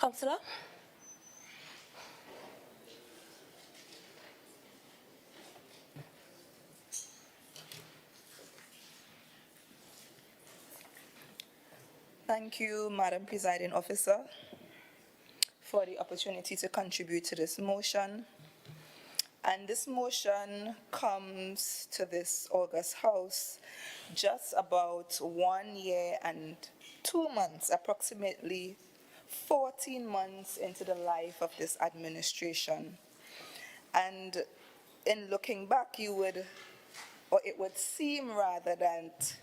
Councillor? Thank you, Madam Presiding Officer, for the opportunity to contribute to this motion. And this motion comes to this August House just about 1 year and 2 months, approximately 14 months into the life of this administration. And in looking back, it would seem rather that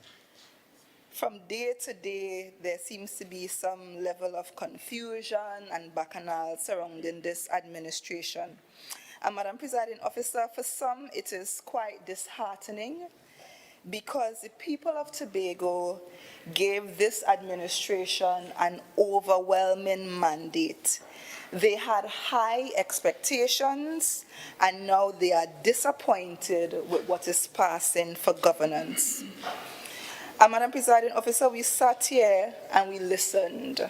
from day to day, there seems to be some level of confusion and bacchanal surrounding this administration. And Madam Presiding Officer, for some, it is quite disheartening because the people of Tobago gave this administration an overwhelming mandate. They had high expectations, and now they are disappointed with what is passing for governance. And Madam Presiding Officer, we sat here and we listened,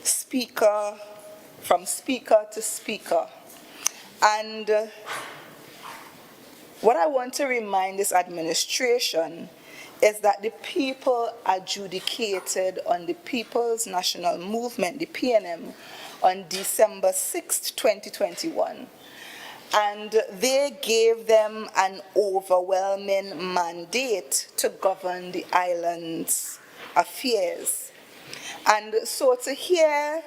speaker from speaker to speaker. And what I want to remind this administration is that the people adjudicated on the People's National Movement, the PNM, on December 6th, 2021. And they gave them an overwhelming mandate to govern the island's affairs. And so to hear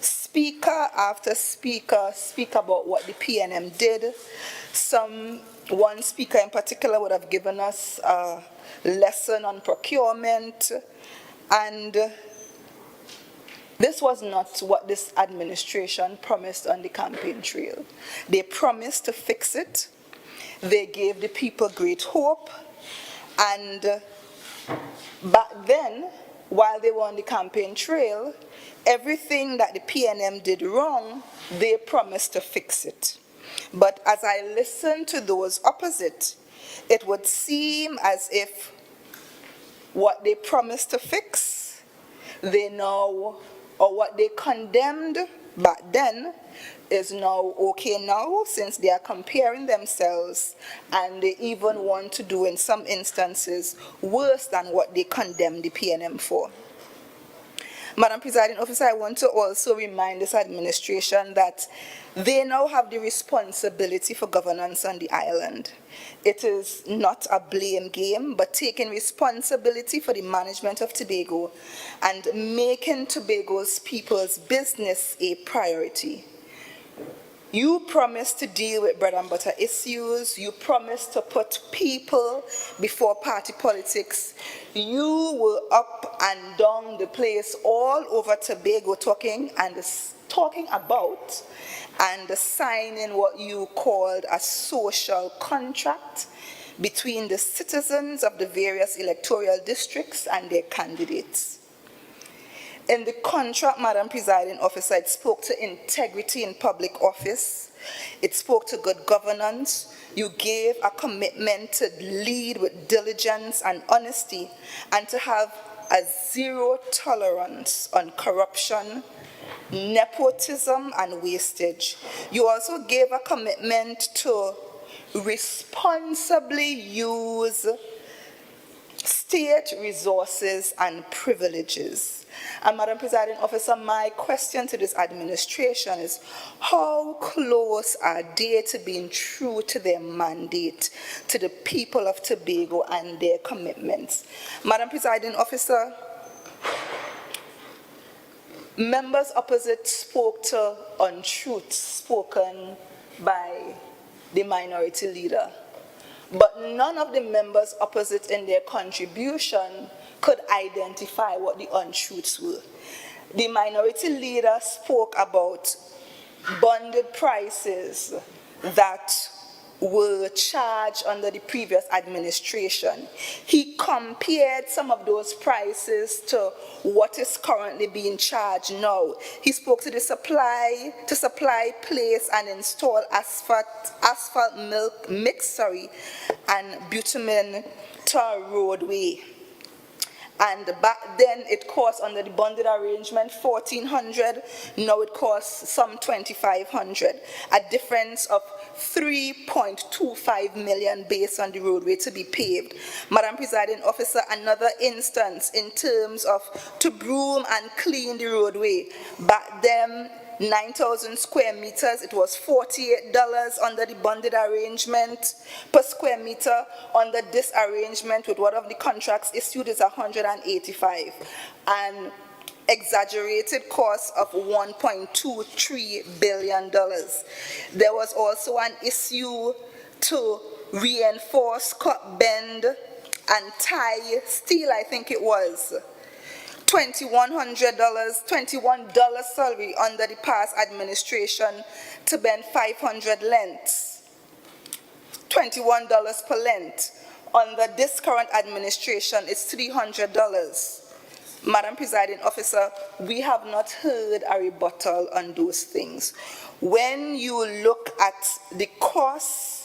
speaker after speaker speak about what the PNM did, one speaker in particular would have given us a lesson on procurement, and this was not what this administration promised on the campaign trail. They promised to fix it. They gave the people great hope. And back then, while they were on the campaign trail, everything that the PNM did wrong, they promised to fix it. But as I listened to those opposite, it would seem as if what they promised to fix, they now, or what they condemned back then, is now okay now, since they are comparing themselves, and they even want to do in some instances worse than what they condemned the PNM for. Madam Presiding Officer, I want to also remind this administration that they now have the responsibility for governance on the island. It is not a blame game, but taking responsibility for the management of Tobago and making Tobago's people's business a priority. You promised to deal with bread and butter issues. You promised to put people before party politics. You were up and down the place all over Tobago talking about and signing what you called a social contract between the citizens of the various electoral districts and their candidates. In the contract, Madam Presiding Officer, it spoke to integrity in public office. It spoke to good governance. You gave a commitment to lead with diligence and honesty and to have a zero tolerance on corruption, nepotism, and wastage. You also gave a commitment to responsibly use state resources and privileges. And Madam Presiding Officer, my question to this administration is, how close are they to being true to their mandate, to the people of Tobago and their commitments? Madam Presiding Officer, members opposite spoke to untruths spoken by the minority leader, but none of the members opposite in their contribution could identify what the untruths were. The minority leader spoke about bonded prices that were charged under the previous administration. He compared some of those prices to what is currently being charged now. He spoke to the supply, place and install asphalt mix, and bitumen tar roadway. And back then it cost, under the bonded arrangement, $1,400. Now it costs some $2,500. A difference of $3.25 million based on the roadway to be paved. Madam Presiding Officer, another instance in terms of to broom and clean the roadway. Back then, 9,000 square meters, it was $48 under the bonded arrangement per square meter. Under this arrangement, with one of the contracts issued, is $185. And exaggerated cost of $1.23 billion. There was also an issue to reinforce, cut, bend, and tie steel, I think it was. $21, sorry, under the past administration to bend 500 lengths. $21 per length. Under this current administration, it's $300. Madam Presiding Officer, we have not heard a rebuttal on those things. When you look at the costs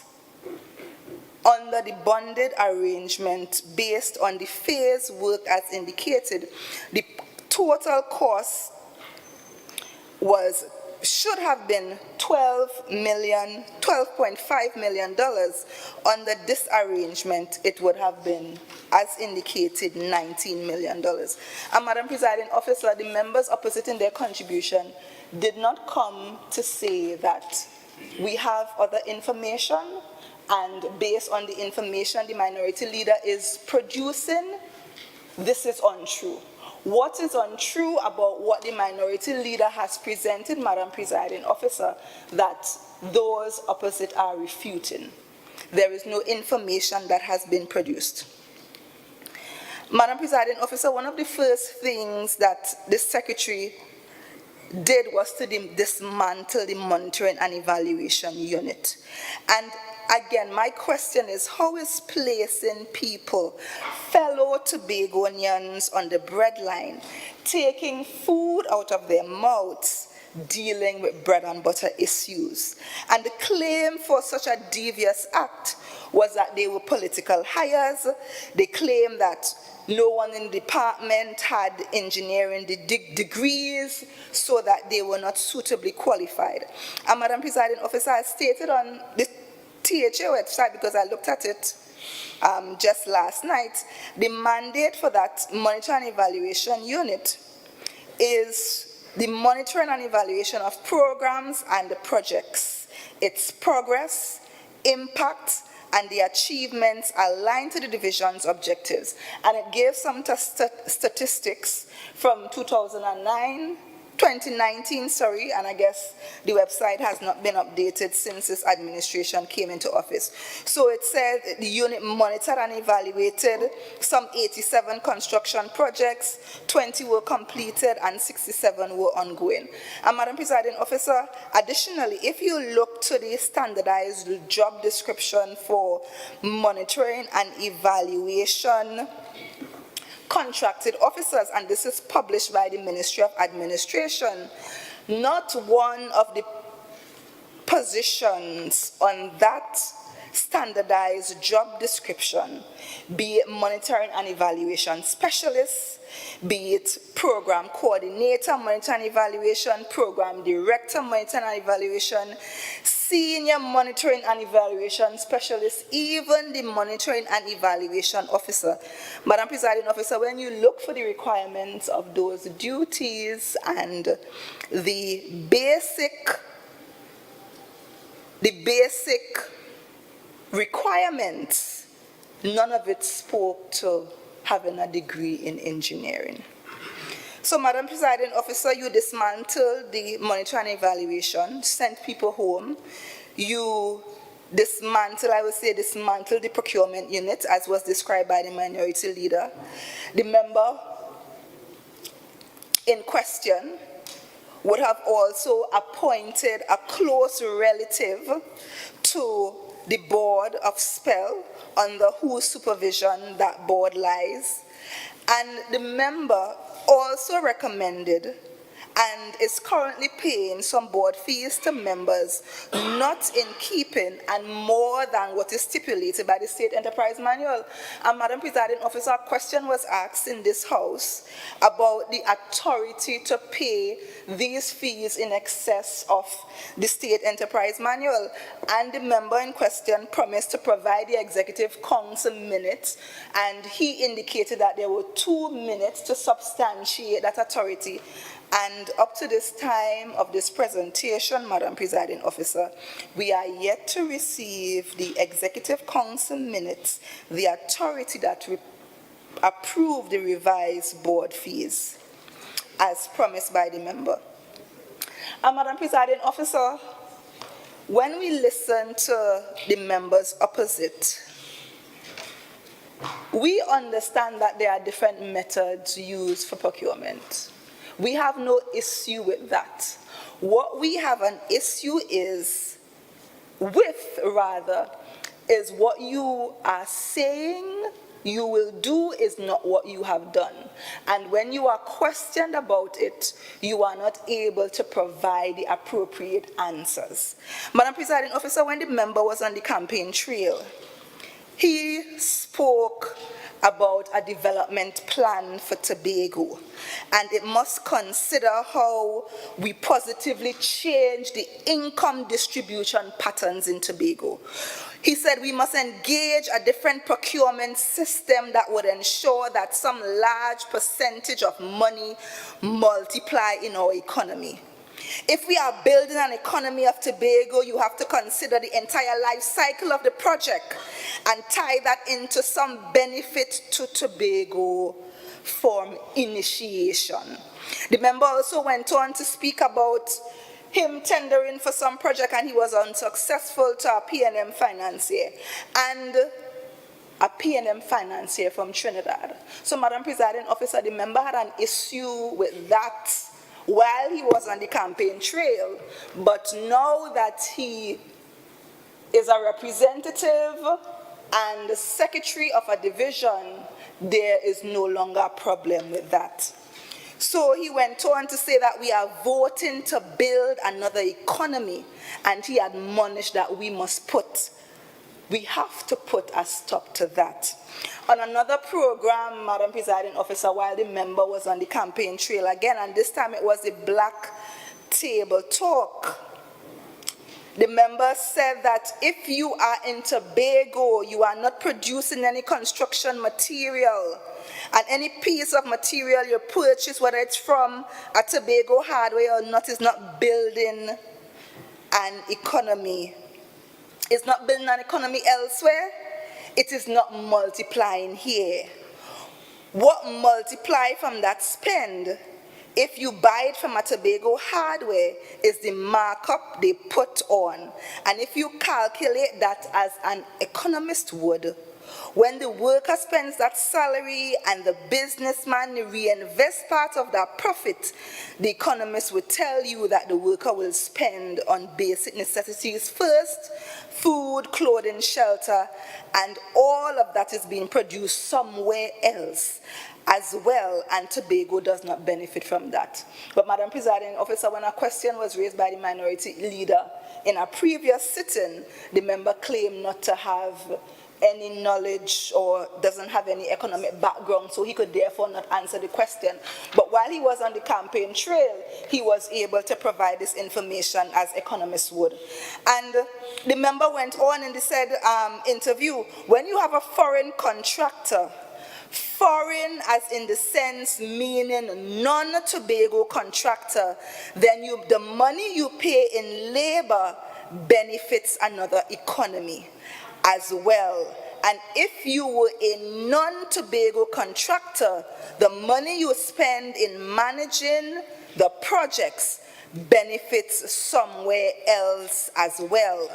under the bonded arrangement based on the phase work as indicated, the total cost should have been $12.5 million. Under this arrangement, it would have been, as indicated, $19 million. And Madam Presiding Officer, the members oppositing their contribution did not come to say that we have other information, and based on the information the minority leader is producing, this is untrue. What is untrue about what the minority leader has presented, Madam Presiding Officer, that those opposite are refuting? There is no information that has been produced. Madam Presiding Officer, one of the first things that the Secretary did was to dismantle the monitoring and evaluation unit. And again, my question is, how is placing people, fellow Tobagonians, on the breadline, taking food out of their mouths, dealing with bread and butter issues? And the claim for such a devious act was that they were political hires. They claimed that no one in the department had engineering degrees, so that they were not suitably qualified. And Madam Presiding Officer, I stated on the THA website, because I looked at it just last night, the mandate for that monitoring and evaluation unit is the monitoring and evaluation of programs and the projects, its progress, impact, and the achievements aligned to the division's objectives. And it gave some statistics from 2019, and I guess the website has not been updated since this administration came into office. So it said the unit monitored and evaluated some 87 construction projects, 20 were completed, and 67 were ongoing. And Madam Presiding Officer, additionally, if you look to the standardized job description for monitoring and evaluation contracted officers, and this is published by the Ministry of Administration, not one of the positions on that standardized job description, be it monitoring and evaluation specialist, be it program coordinator, monitoring and evaluation, program director, monitoring and evaluation, senior monitoring and evaluation specialist, even the monitoring and evaluation officer. Madam Presiding Officer, when you look for the requirements of those duties and the basic requirements, none of it spoke to having a degree in engineering. So, Madam Presiding Officer, you dismantled the monitoring and evaluation, sent people home. You dismantled the procurement unit, as was described by the minority leader. The member in question would have also appointed a close relative to the board of SPEL, under whose supervision that board lies. And the member also recommended and is currently paying some board fees to members not in keeping and more than what is stipulated by the State Enterprise Manual. And Madam Presiding Officer, a question was asked in this House about the authority to pay these fees in excess of the State Enterprise Manual, and the member in question promised to provide the Executive Council minutes, and he indicated that there were 2 minutes to substantiate that authority. And up to this time of this presentation, Madam Presiding Officer, we are yet to receive the Executive Council minutes, the authority that approved the revised board fees as promised by the member. And Madam Presiding Officer, when we listen to the members opposite, we understand that there are different methods used for procurement. We have no issue with that. What we have an issue is what you are saying you will do is not what you have done. And when you are questioned about it, you are not able to provide the appropriate answers. Madam Presiding Officer, when the member was on the campaign trail, he spoke about a development plan for Tobago, and it must consider how we positively change the income distribution patterns in Tobago. He said we must engage a different procurement system that would ensure that some large percentage of money multiply in our economy. If we are building an economy of Tobago, you have to consider the entire life cycle of the project and tie that into some benefit to Tobago from initiation. The member also went on to speak about him tendering for some project and he was unsuccessful to a P&M financier and a P&M financier from Trinidad. So, Madam Presiding Officer, the member had an issue with that while he was on the campaign trail, but now that he is a representative and the secretary of a division, there is no longer a problem with that. So he went on to say that we are voting to build another economy, and he admonished that we have to put a stop to that. On another program, Madam Presiding Officer, while the member was on the campaign trail again, and this time it was a black table talk, the member said that if you are in Tobago, you are not producing any construction material, and any piece of material you purchase, whether it's from a Tobago hardware or not, is not building an economy. It's not building an economy elsewhere. It is not multiplying here. What multiply from that spend, if you buy it from a Tobago hardware, is the markup they put on. And if you calculate that as an economist would, when the worker spends that salary and the businessman reinvests part of that profit, the economist would tell you that the worker will spend on basic necessities first, food, clothing, shelter, and all of that is being produced somewhere else as well, and Tobago does not benefit from that. But Madam Presiding Officer, when a question was raised by the minority leader in a previous sitting, the member claimed not to have any knowledge or doesn't have any economic background, so he could therefore not answer the question. But while he was on the campaign trail, he was able to provide this information as economists would. And the member went on in the said interview, when you have a foreign contractor, foreign as in the sense meaning non-Tobago contractor, then the money you pay in labor benefits another economy as well. And if you were a non-Tobago contractor, the money you spend in managing the projects benefits somewhere else as well.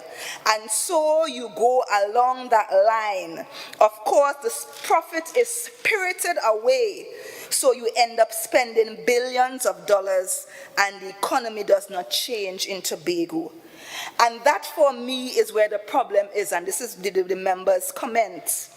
And so you go along that line. Of course, the profit is spirited away, so you end up spending billions of dollars and the economy does not change in Tobago. And that for me is where the problem is, and this is the members' comments.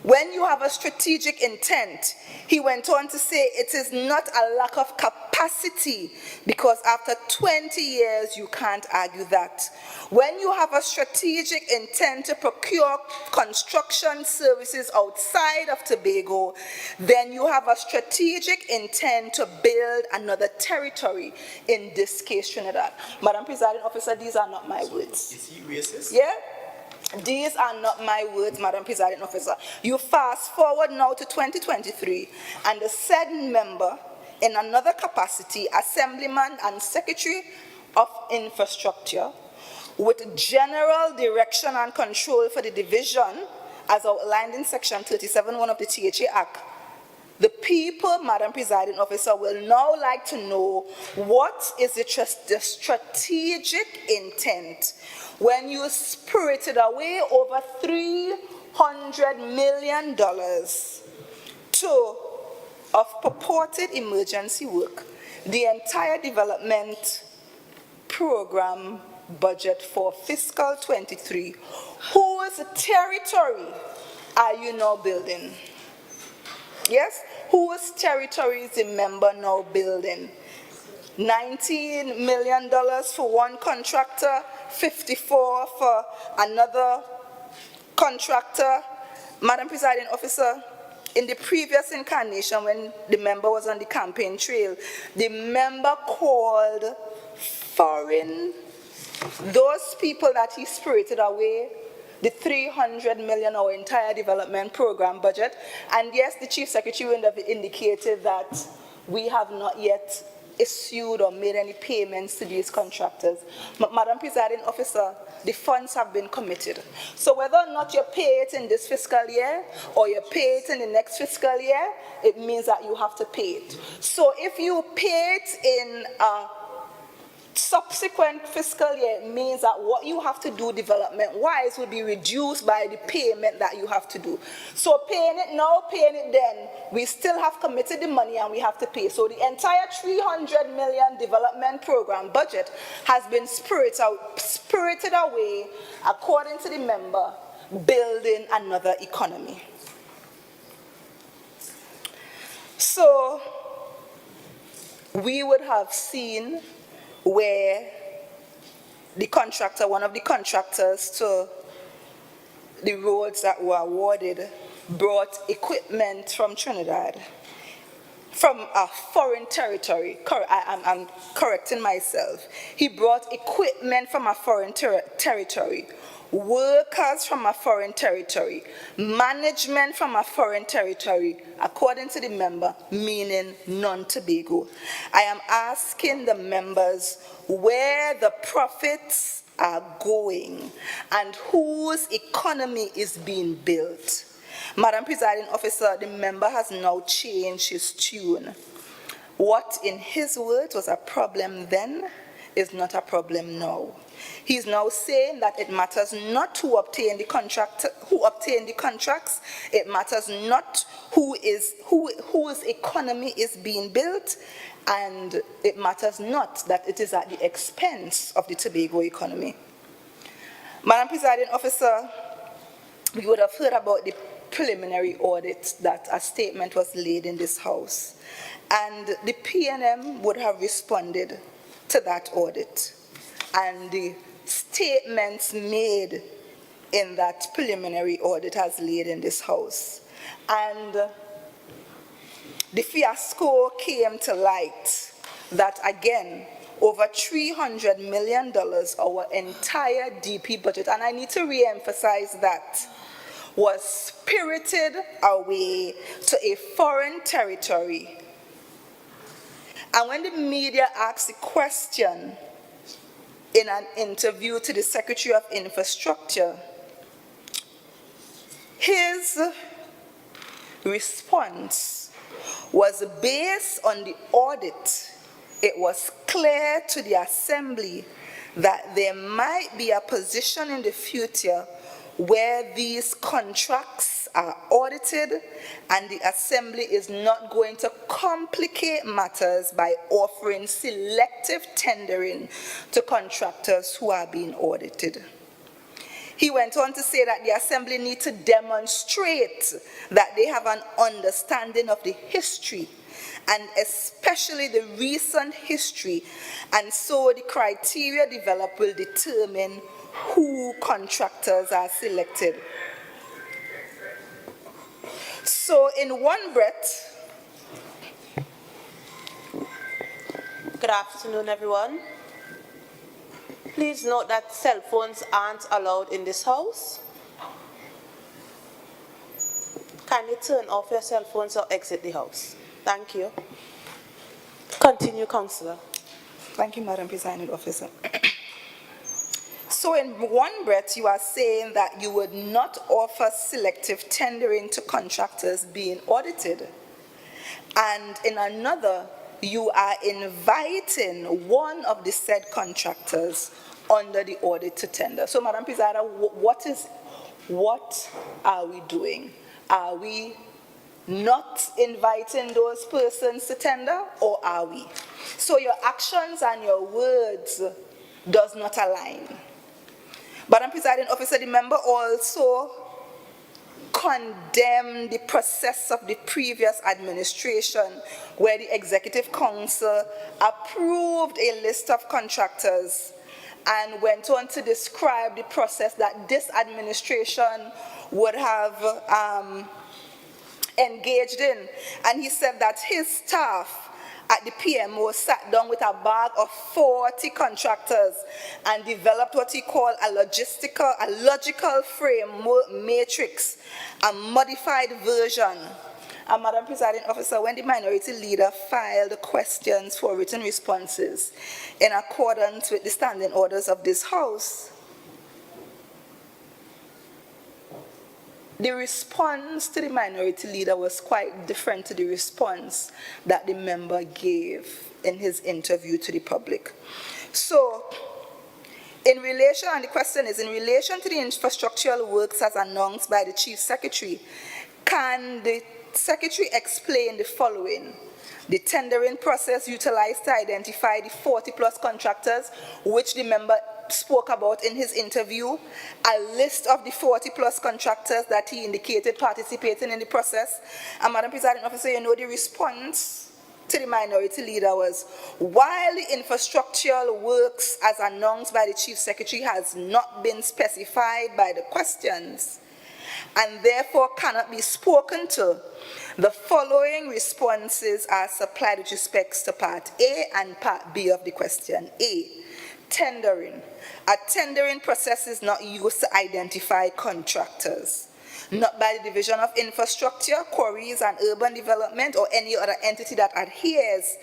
When you have a strategic intent, he went on to say it is not a lack of capacity, because after 20 years you can't argue that. When you have a strategic intent to procure construction services outside of Tobago, then you have a strategic intent to build another territory, in this case Trinidad. Madam Presiding Officer, these are not my words. Is he racist? Yeah? These are not my words, Madam Presiding Officer. You fast forward now to 2023, and the said member, in another capacity, Assemblyman and Secretary of Infrastructure, with general direction and control for the division, as outlined in Section 37(1) of the THA Act. The people, Madam Presiding Officer, will now like to know what is the strategic intent when you spirited away over $300 million of purported emergency work, the entire development program budget for fiscal 23. Whose territory are you now building? Yes? Whose territory is the member now building? $19 million for one contractor, 54 for another contractor. Madam Presiding Officer, in the previous incarnation, when the member was on the campaign trail, the member called foreign, those people that he spirited away, the $300 million, our entire development program budget. And yes, the Chief Secretary would have indicated that we have not yet issued or made any payments to these contractors. But Madam Presiding Officer, the funds have been committed. So whether or not you pay it in this fiscal year or you pay it in the next fiscal year, it means that you have to pay it. So if you pay it in a subsequent fiscal year, it means that what you have to do development-wise will be reduced by the payment that you have to do. So paying it now, paying it then, we still have committed the money and we have to pay. So the entire $300 million development program budget has been spirited away, according to the member, building another economy. So we would have seen where the contractor, one of the contractors to the roads that were awarded, brought equipment from Trinidad, from a foreign territory. I'm correcting myself. He brought equipment from a foreign territory, workers from a foreign territory, management from a foreign territory, according to the member, meaning non-Tobago. I am asking the members where the profits are going and whose economy is being built. Madam Presiding Officer, the member has now changed his tune. What, in his words, was a problem then is not a problem now. He's now saying that it matters not who obtained the contracts, it matters not whose economy is being built, and it matters not that it is at the expense of the Tobago economy. Madam Presiding Officer, we would have heard about the preliminary audit that a statement was laid in this House, and the PNM would have responded to that audit. And the statements made in that preliminary audit has laid in this House. And the fiasco came to light that, again, over $300 million, our entire DP budget, and I need to re-emphasize that, was spirited away to a foreign territory. And when the media asked the question in an interview to the Secretary of Infrastructure, his response was based on the audit. It was clear to the Assembly that there might be a position in the future where these contracts are audited, and the Assembly is not going to complicate matters by offering selective tendering to contractors who are being audited. He went on to say that the Assembly need to demonstrate that they have an understanding of the history, and especially the recent history, and so the criteria developed will determine who contractors are selected. So in one breath, good afternoon, everyone. Please note that cell phones aren't allowed in this house. Kindly turn off your cell phones or exit the house. Thank you. Continue, Councillor. Thank you, Madam Presiding Officer. So in one breath, you are saying that you would not offer selective tendering to contractors being audited. And in another, you are inviting one of the said contractors under the audit to tender. So, Madam Presider, what are we doing? Are we not inviting those persons to tender, or are we? So your actions and your words does not align. Madam Presiding Officer, the member also condemned the process of the previous administration, where the Executive Council approved a list of contractors and went on to describe the process that this administration would have engaged in. And he said that his staff at the PMO sat down with a bag of 40 contractors and developed what he called a logical frame matrix, a modified version. And Madam Presiding Officer, when the minority leader filed the questions for written responses in accordance with the standing orders of this House, the response to the minority leader was quite different to the response that the member gave in his interview to the public. So, in relation, and the question is, in relation to the infrastructural works as announced by the Chief Secretary, can the Secretary explain the following? The tendering process utilized to identify the 40+ contractors, which the member spoke about in his interview, a list of the 40+ contractors that he indicated participating in the process. And Madam Presiding Officer, you know the response to the minority leader was, while the infrastructural works as announced by the Chief Secretary has not been specified by the questions, and therefore cannot be spoken to, the following responses are supplied with respects to Part A and Part B of the question. A, tendering. A tendering process is not used to identify contractors, not by the Division of Infrastructure, Quarries and Urban Development, or any other entity that adheres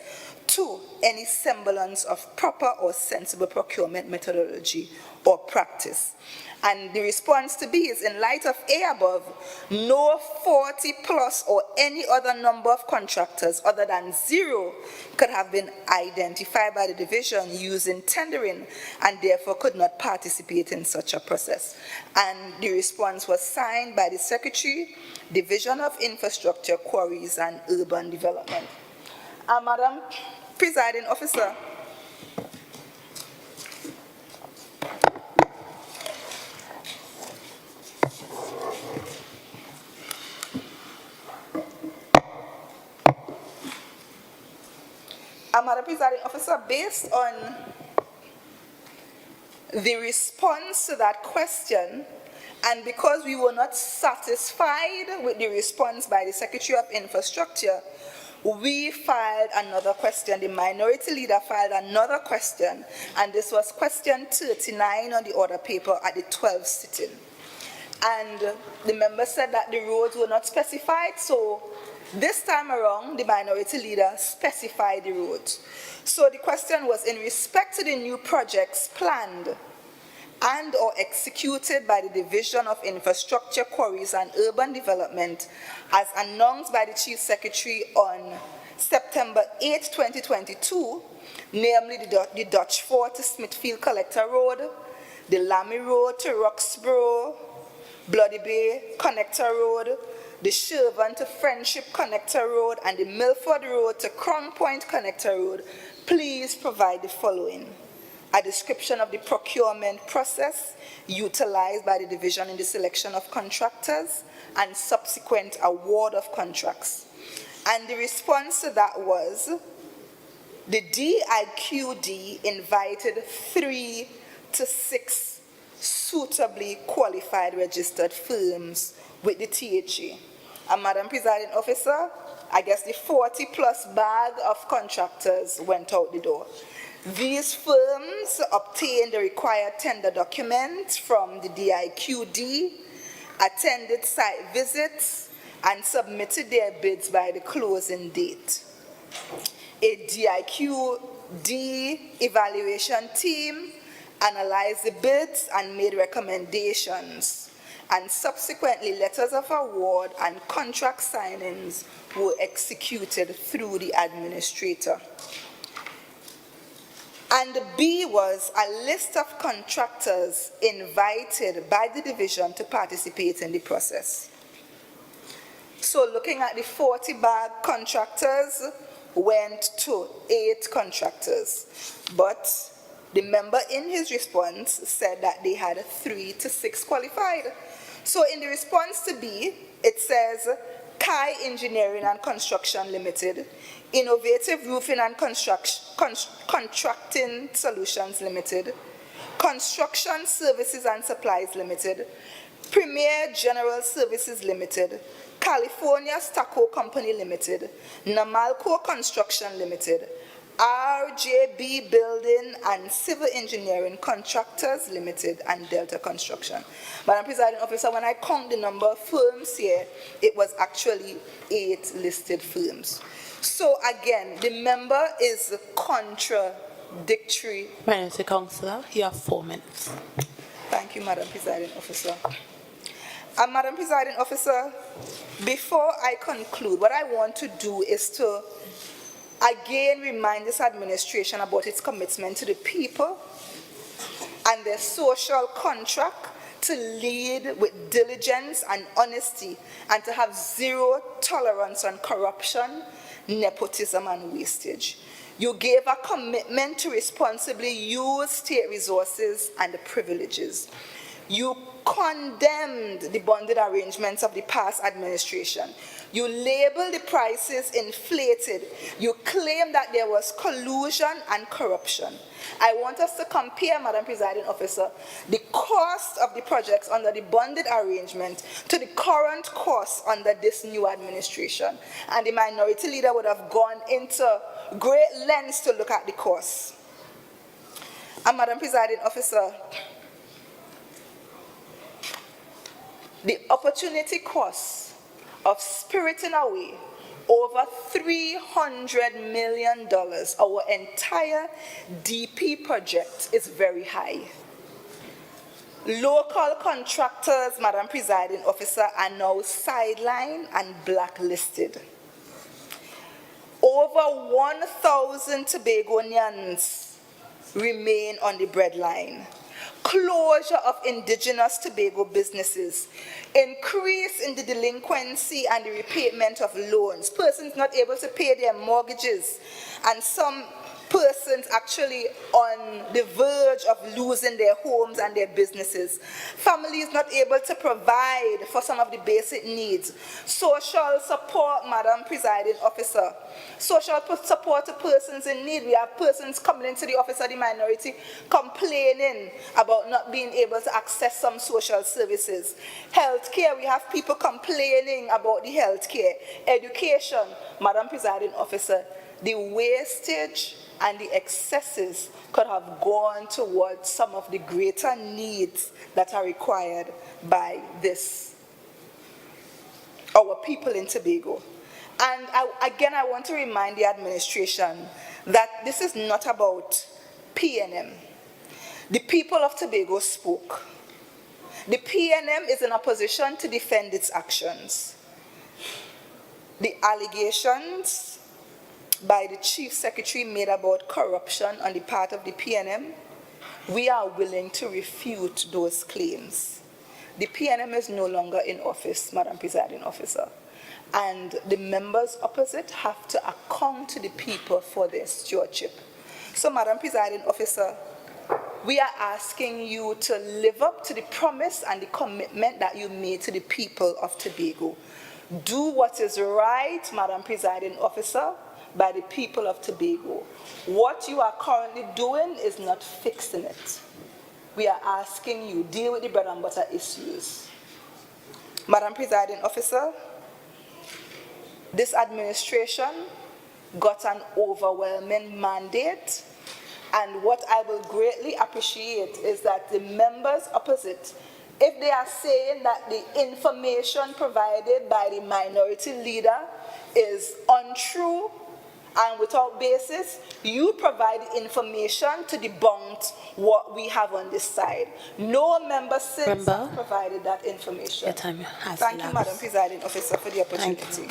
to any semblance of proper or sensible procurement methodology or practice. And the response to B is, in light of A above, no 40+ or any other number of contractors other than 0 could have been identified by the division using tendering and therefore could not participate in such a process. And the response was signed by the Secretary, Division of Infrastructure, Quarries and Urban Development. Madam Presiding Officer, Madam Presiding Officer, based on the response to that question, and because we were not satisfied with the response by the Secretary of Infrastructure, we filed another question. The minority leader filed another question, and this was question 39 on the order paper at the 12th sitting. And the member said that the roads were not specified, so this time around, the minority leader specified the roads. So the question was, in respect to the new projects planned and or executed by the Division of Infrastructure, Quarries and Urban Development, as announced by the Chief Secretary on September 8, 2022, namely the Dutch Fort to Smithfield Collector Road, the Lamy Road to Roxborough, Bloody Bay Connector Road, the Sherburn to Friendship Connector Road, and the Milford Road to Crown Point Connector Road, please provide the following. a description of the procurement process utilized by the division in the selection of contractors, and subsequent award of contracts. And the response to that was, the DIQD invited 3 to 6 suitably qualified registered firms with the THA. And Madam Presiding Officer, I guess the 40-plus bag of contractors went out the door. These firms obtained the required tender documents from the DIQD, attended site visits, and submitted their bids by the closing date. A DIQD evaluation team analyzed the bids and made recommendations, and subsequently letters of award and contract signings were executed through the administrator. And B was a list of contractors invited by the division to participate in the process. So looking at the 40-bag contractors, went to 8 contractors, but the member in his response said that they had 3 to 6 qualified. So in the response to B, it says, Kai Engineering and Construction Limited, Innovative Roofing and Contracting Solutions Limited, Construction Services and Supplies Limited, Premier General Services Limited, California Stucco Company Limited, Namalco Construction Limited, RJB Building and Civil Engineering Contractors Limited, and Delta Construction. Madam Presiding Officer, when I count the number of firms here, it was actually 8 listed firms. So again, the member is contradictory. Mr. Councillor, you have 4 minutes. Thank you, Madam Presiding Officer. And Madam Presiding Officer, before I conclude, what I want to do is to again remind this administration about its commitment to the people and their social contract to lead with diligence and honesty, and to have zero tolerance on corruption, nepotism, and wastage. You gave a commitment to responsibly use state resources and the privileges. You condemned the bonded arrangements of the past administration. You labeled the prices inflated. You claimed that there was collusion and corruption. I want us to compare, Madam Presiding Officer, the cost of the projects under the bonded arrangement to the current cost under this new administration. And the minority leader would have gone into great lengths to look at the costs. And Madam Presiding Officer, the opportunity cost of spiriting away over $300 million, our entire DP project, is very high. Local contractors, Madam Presiding Officer, are now sidelined and blacklisted. Over 1,000 Tobagonians remain on the breadline. Closure of indigenous Tobago businesses, increase in the delinquency and the repayment of loans, persons not able to pay their mortgages, and some persons actually on the verge of losing their homes and their businesses. Families not able to provide for some of the basic needs. Social support, Madam Presiding Officer. Social support to persons in need. We have persons coming into the Office of the Minority complaining about not being able to access some social services. Healthcare, we have people complaining about the healthcare. Education, Madam Presiding Officer, the wastage and the excesses could have gone towards some of the greater needs that are required by our people in Tobago. And again, I want to remind the administration that this is not about PNM. The people of Tobago spoke. The PNM is in a position to defend its actions. The allegations by the Chief Secretary made about corruption on the part of the PNM, we are willing to refute those claims. The PNM is no longer in office, Madam Presiding Officer, and the members opposite have to account to the people for their stewardship. So, Madam Presiding Officer, we are asking you to live up to the promise and the commitment that you made to the people of Tobago. Do what is right, Madam Presiding Officer, by the people of Tobago. What you are currently doing is not fixing it. We are asking you, deal with the bread and butter issues. Madam Presiding Officer, this administration got an overwhelming mandate, and what I will greatly appreciate is that the members opposite, if they are saying that the information provided by the minority leader is untrue and without basis, you provide the information to debunk what we have on this side. No member since has provided that information. Your time has Thank you, elapsed. Madam Presiding Officer, for the opportunity.